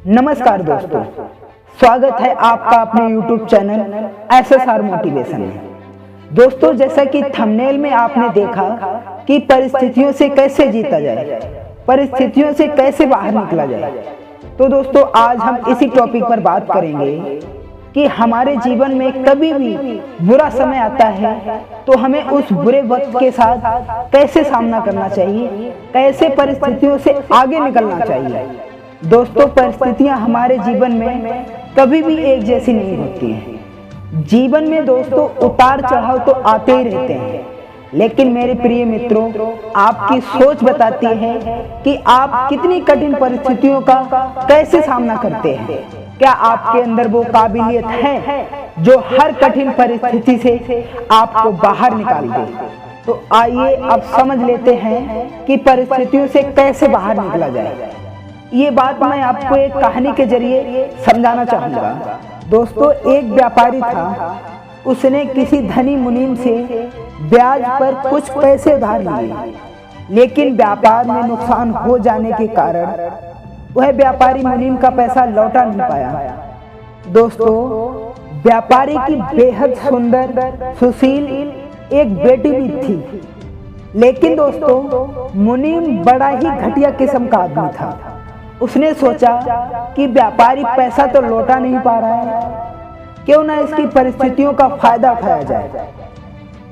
नमस्कार दोस्तों, स्वागत है आपका अपने YouTube चैनल SSR मोटिवेशन में। दोस्तों, जैसा कि थंबनेल में आपने देखा कि परिस्थितियों से कैसे जीता जाए, परिस्थितियों से कैसे बाहर निकला जाए, तो दोस्तों आज हम इसी टॉपिक पर बात करेंगे कि हमारे जीवन में कभी भी बुरा समय आता है तो हमें उस बुरे वक्त के साथ कैसे सामना करना चाहिए, कैसे परिस्थितियों से आगे निकलना चाहिए। दोस्तों, परिस्थितियां हमारे जीवन में कभी भी एक जैसी नहीं होती हैं। जीवन में दोस्तों उतार चढ़ाव तो आते ही रहते हैं, लेकिन मेरे प्रिय मित्रों, आपकी सोच बताती है कि आप कितनी कठिन परिस्थितियों का कैसे सामना करते हैं। क्या आपके अंदर वो काबिलियत है जो हर कठिन परिस्थिति से आपको बाहर निकाल दे? तो आइए अब समझ लेते हैं कि परिस्थितियों से कैसे बाहर निकला जाए। ये बात मैं आपको एक कहानी के जरिए समझाना चाहूँगा। दोस्तों, एक व्यापारी था। उसने किसी धनी मुनीम से ब्याज पर कुछ पैसे उधार लिए, लेकिन व्यापार में नुकसान हो जाने के कारण वह व्यापारी मुनीम का पैसा लौटा नहीं पाया। दोस्तों, व्यापारी की बेहद सुंदर सुशील एक बेटी भी थी, लेकिन दोस्तों मुनीम बड़ा ही घटिया किस्म का आदमी था। उसने सोचा कि व्यापारी पैसा तो लौटा नहीं पा रहा है, क्यों ना इसकी परिस्थितियों का फायदा उठाया जाए।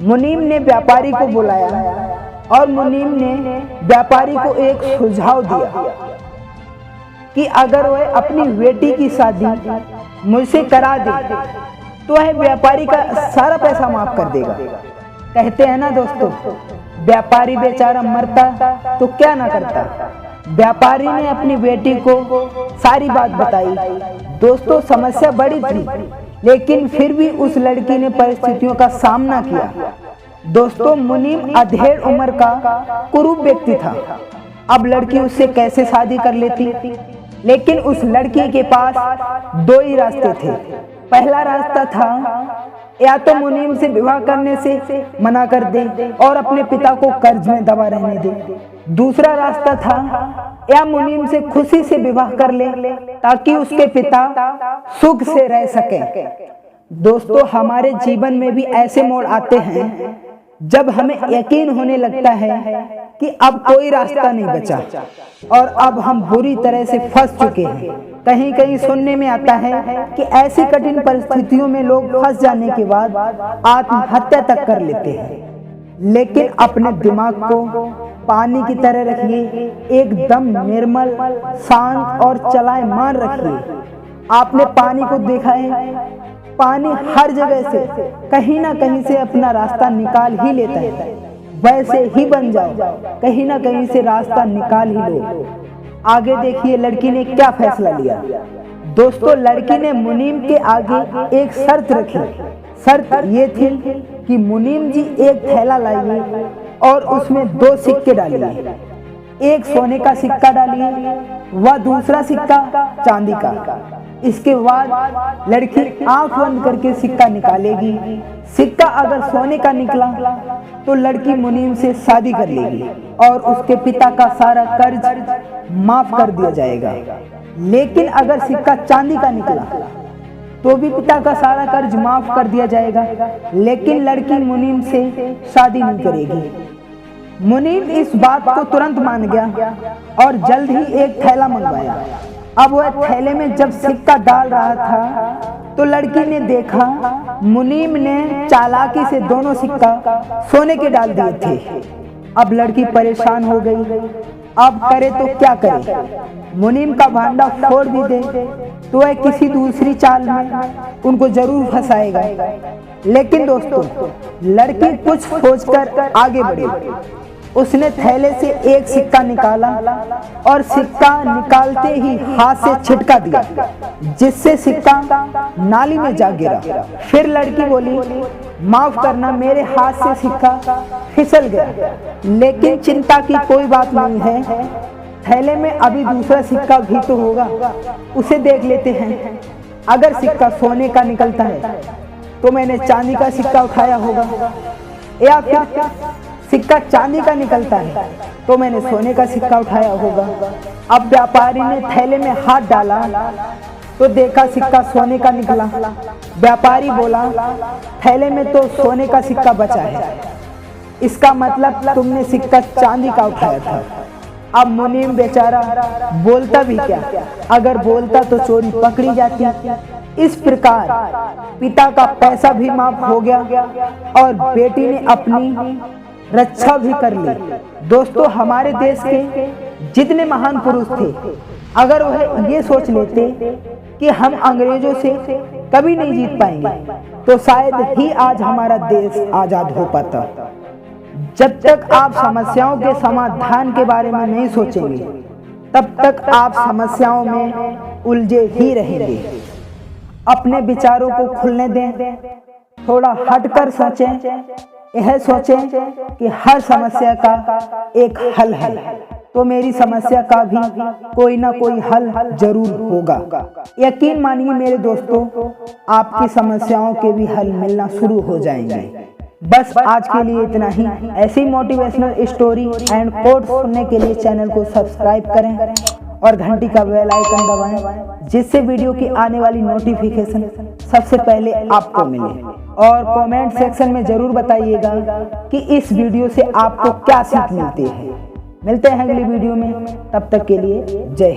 मुनीम ने व्यापारी को बुलाया और मुनीम ने व्यापारी को एक सुझाव दिया कि अगर वह अपनी बेटी की शादी मुझसे करा दे तो वह व्यापारी का सारा पैसा माफ कर देगा। कहते हैं ना दोस्तों, व्यापारी बेचारा मरता तो क्या ना करता। व्यापारी ने अपनी बेटी को सारी बात बताई। दोस्तों, समस्या बड़ी थी, लेकिन फिर भी उस लड़की ने परिस्थितियों का सामना किया। दोस्तों, मुनीम अधेड़ उम्र का कुरूप व्यक्ति था। अब लड़की उससे कैसे शादी कर लेती? लेकिन उस लड़की के पास दो ही रास्ते थे। पहला रास्ता था या तो मुनीम से विवाह करने से मना कर दे और अपने पिता को कर्ज में दबा रहने दे। दूसरा रास्ता था या मुनीम से खुशी से विवाह कर ले ताकि उसके पिता सुख से रह सके। दोस्तों, हमारे जीवन में भी ऐसे मोड़ आते हैं जब हमें यकीन होने लगता है कि अब कोई रास्ता नहीं बचा और अब हम बुरी तरह से फंस चुके हैं। कहीं कहीं सुनने में आता है कि ऐसी कठिन परिस्थितियों में लोग फंस जाने के बाद आत्महत्या तक कर लेते हैं। लेकिन अपने दिमाग को पानी की तरह रखिए, एकदम निर्मल, शांत और चलायमान रखिए। आपने पानी को देखा है, पानी हर जगह से कहीं ना कहीं से अपना रास्ता निकाल ही लेता है। वैसे ही बन जाओ, कहीं ना कहीं से रास्ता निकाल ही लो। आगे देखिए लड़की ने क्या फैसला लिया। दोस्तों, लड़की ने मुनीम के आगे एक शर्त रखी। शर्त ये थी कि मुनीम जी एक थैला लाइए और उसमें दो सिक्के डालिए। एक सोने का सिक्का डालिए व दूसरा सिक्का चांदी का। इसके बाद लड़की आंख बंद करके सिक्का निकालेगी। सिक्का अगर सोने का निकला तो लड़की मुनीम से शादी कर लेगी और उसके पिता का सारा कर्ज माफ कर दिया जाएगा। लेकिन अगर सिक्का चांदी का निकला तो भी पिता का सारा कर्ज माफ कर दिया जाएगा, लेकिन लड़की मुनीम से शादी नहीं करेगी। मुनीम इस बात को तुरंत मान गया और जल्द ही एक थैला मंगवाया। अब वह थैले में जब सिक्का डाल रहा था तो लड़की ने देखा मुनीम ने चालाकी से दोनों सिक्का सोने के डाल दिए थे। अब लड़की परेशान हो गई। अब करे तो क्या करे? मुनीम का भांडा फोड़ भी दे तो वह किसी दूसरी चाल में उनको जरूर फंसाएगा। लेकिन दोस्तों, लड़की कुछ सोचकर आगे बढ़ी। उसने थैले से एक सिक्का निकाला और सिक्का निकालते ही हाथ से छिटका दिया, जिससे सिक्का नाली में जा गिरा। फिर लड़की बोली, माफ करना, मेरे हाथ से सिक्का फिसल गया। लेकिन चिंता की कोई बात नहीं है, थैले में अभी दूसरा सिक्का भी तो होगा, उसे देख लेते हैं। अगर सिक्का सोने का निकलता है तो मैंने चांदी का सिक्का उठाया होगा, या फिर सिक्का चांदी का निकलता है तो मैंने सोने का सिक्का उठाया होगा। अब व्यापारी ने थैले में हाथ डाला तो देखा सिक्का सोने का निकला। व्यापारी बोला, थैले में तो सोने का सिक्का बचा है, इसका मतलब तुमने सिक्का चांदी का उठाया था। अब मुनीम बेचारा बोलता भी क्या, अगर बोलता तो चोरी पकड़ी जाती। इस प्रकार पिता का पैसा भी माफ हो गया और बेटी ने अपनी रक्षा भी कर ली। दोस्तों, हमारे देश के जितने महान पुरुष थे, अगर वह ये सोच लेते कि हम अंग्रेजों से कभी नहीं जीत पाएंगे तो शायद ही आज हमारा देश आजाद हो पाता। जब तक आप समस्याओं के समाधान के बारे में नहीं सोचेंगे तब तक आप समस्याओं में उलझे ही रहेंगे। अपने विचारों को खुलने दें, थोड़ा हटकर सोचें। यह सोचें कि हर समस्या का एक हल है, तो मेरी समस्या का भी कोई ना कोई हल जरूर होगा। यकीन मानिए मेरे दोस्तों, आपकी समस्याओं के भी हल मिलना शुरू हो जाएंगे। बस आज के लिए इतना ही। ऐसी मोटिवेशनल स्टोरी एंड कोट सुनने के लिए चैनल को सब्सक्राइब करें और घंटी का बेल आइकन दबाएं, जिससे वीडियो की आने वाली नोटिफिकेशन सबसे पहले आपको मिले। और कमेंट सेक्शन में जरूर बताइएगा कि इस वीडियो से आपको क्या सीख मिलती है। मिलते हैं अगली वीडियो में, तब तक के लिए जय हिंद।